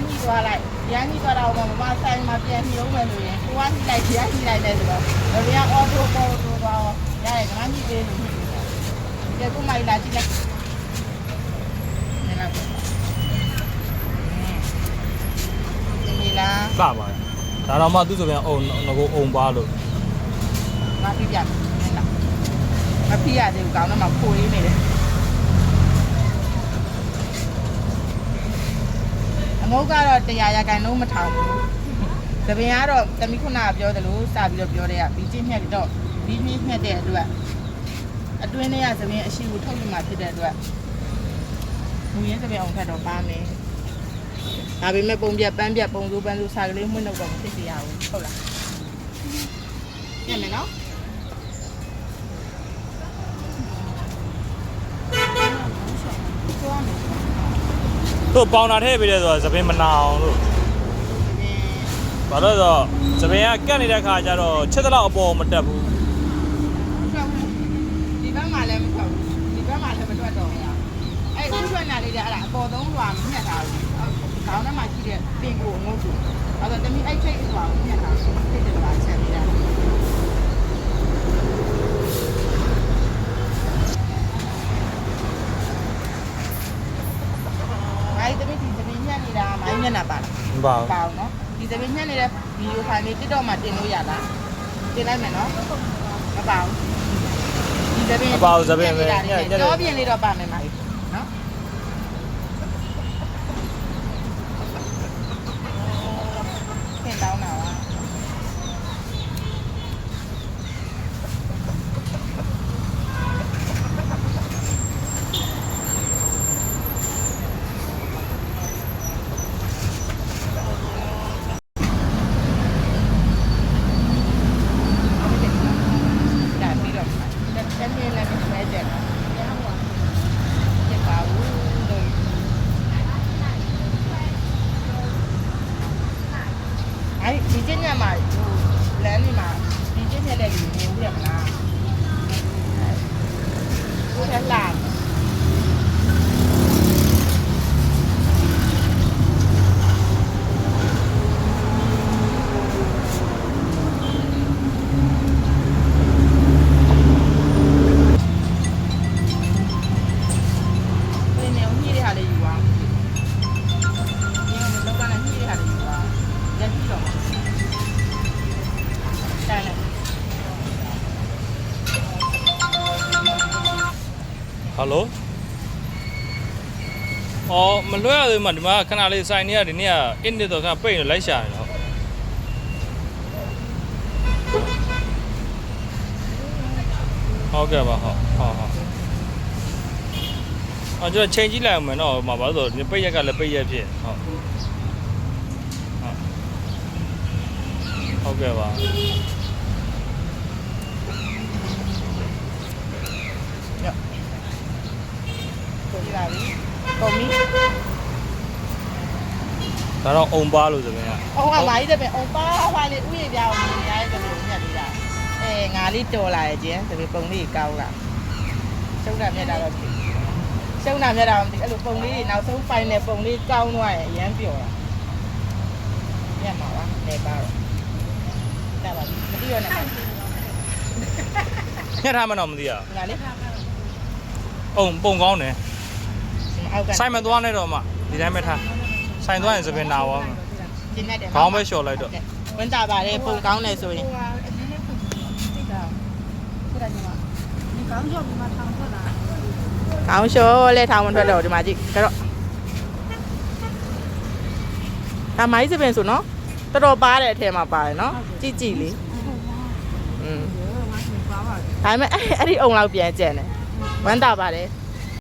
ကြီးသွားလိုက်ရန်ကြီးသွားတော့မဆိုင်မှာပြန်ညှိုးမယ်ဆိုရင်ကိုကညှိလိုက်ရန်ညှိလိုက်တယ်ဆိုတော့ဒါပြန်အော်တိုပေါ်တိုသွားရတယ်ငါညှိသေးလို့ညှိတယ်ကဲကိုမိုက်လာကြည့်လိုက်နေလားဒီလား စပါဒါတော့မှသူ့ဆိုပြန်အုံငကိုအုံပါလို့ ငါပြပြနေလားမပြရတယ်ကောင်းတော့မှဖိုးရင်းနေတယ်အငုတ်ကတော့100ရာခိုင်နှုန်းမထောင်ဘူး။တပင်ကတော့တမိခုနကပြောသလိုစပြီးတော့ပြောတဲ့ကဘီချင်းမြက်တော့ဘီမြက်တဲ့အတွက်အတွင်းထဲကသပင်အရှိကိုထုတ်ယူမှဖြစ်တဲ့အတွက်မူရင်းသပင်အောင်ထက်တော့ပါမယ်။ဒါပေမဲ့ပုံပြက်ပန်းပြက်ပုံစိုးပန်းစိုးစားကလေးမှွနှုတ်တော့မဖြစ်စေရဘူးဟုတ်လား။ညံ့မယ်နော်။တို့ပေါင်တာထည့်ပေးတယ်ဆိုတော့သပင်မနာအောင်လို့ဘာလို့ဆိုတော့သပင်ကကတ်နေတဲ့ခါကျတော့ချက်တလောက်အပေါ်မတက်ဘူး ဒီဘက်မှာလည်းမထွက်ဘူးဒီဘက်မှာလည်းမထွက်တော့ဘူးအဲ့ဥထွက်နာလေးတွေအဲ့ဒါအပေါ်သုံးလွှာမညှက်ထားဘူးခေါင်းထဲမှာရှိတဲ့ပင်ကိုငုတ်သူအဲ့တော့တမီအဲ့ထိတ်လွှာကိုညှက်ထားဘူးထိတ်တယ်ပါချက်ပေးတာအဲ့ဒီတမီဒီတမီညှက်နေတာမိုင်းညှက်နာပါလား မပါဘူး ပါအောင်နော်ဒီသပင်ညှက်နေတဲ့ဗီဒီယိုဖိုင်လေး TikTok မှာတင်လို့ရလားတင်လိုက်မယ်နော်မပါဘူးဒီသပင်တော့ပြင်လေးတော့ပါမယ်မလေးနော်သင်တောင်းတာပါအဲ့ဒီကျင်းညမှာလမ်းနေမှာဒီကျင်းညတဲ့လူမြင်ဦးရမလားဟိုတက်လာဟယ်လိုအော်မလွှဲရသေးမှဒီမှာခဏလေးစိုင်နေရဒီနေ့ကအင်းနေတော့ခဏပိတ်နေလိုက်ရှာနေတော့ဟုတ်ကဲ့ပါဟုတ်အော်ကျွန်တော်ချိန်ကြည့်လိုက်အောင်မယ်နော်ဟိုမှာဘာလို့ဆိုပိတ်ရက်ကလည်းပိတ်ရက်ဖြစ်ဟုတ်ကဲ့ပါဒီလာပြီကုန်ပြီဒါတော့အုံပါလို့ဆိုပြန်အုံးကမာကြီးတဲ့ပဲအုံးပါဟွာလေးဥယျာဉ်ပြောင်းနေရတဲ့တပည့်ညက်သေးတာငါလေးတော်လာရဲ့ကျင်းတပည့်ပုံလေးကောင်းလာရှုံးတာမြက်တာတော့ဖြစ်ရှုံးတာမြက်တာမသိအဲ့လိုပုံလေးနောက်ဆုံးဖိုင်နယ်ပုံလေးကောင်းသွားရင်အရန်ပျော်တာညက်မှာပါနေပါတော့တာပါမသိရနဲ့ညက်ထားမှတော့မသိရ ငါလေး အုံပုံကောင်းတယ် အောက်က ဆိုင်မသွားနဲ့တော့မှဒီတိုင်းပဲထားဆိုင်သွားရင်သပင်နာသွားမှာ ကျင်းနဲ့တယ် ခေါင်းပဲလျှော်လိုက်တော့ ဝင်တာပါလေပုံကောင်းတယ်ဆိုရင် ကောင်းလျှော်လဲထောင်မထွက်တော့ဒီမှာကြည့်ကြတော့ဒါမိုင်းစပင်ဆိုနော်တော်တော်ပါတဲ့အထဲမှာပါတယ်နော်ကြည့်ကြည့်လေဒါပေမဲ့အဲ့ဒီအုံလောက်ပြန်ကျန်တယ်ဝမ်းတာပါတယ်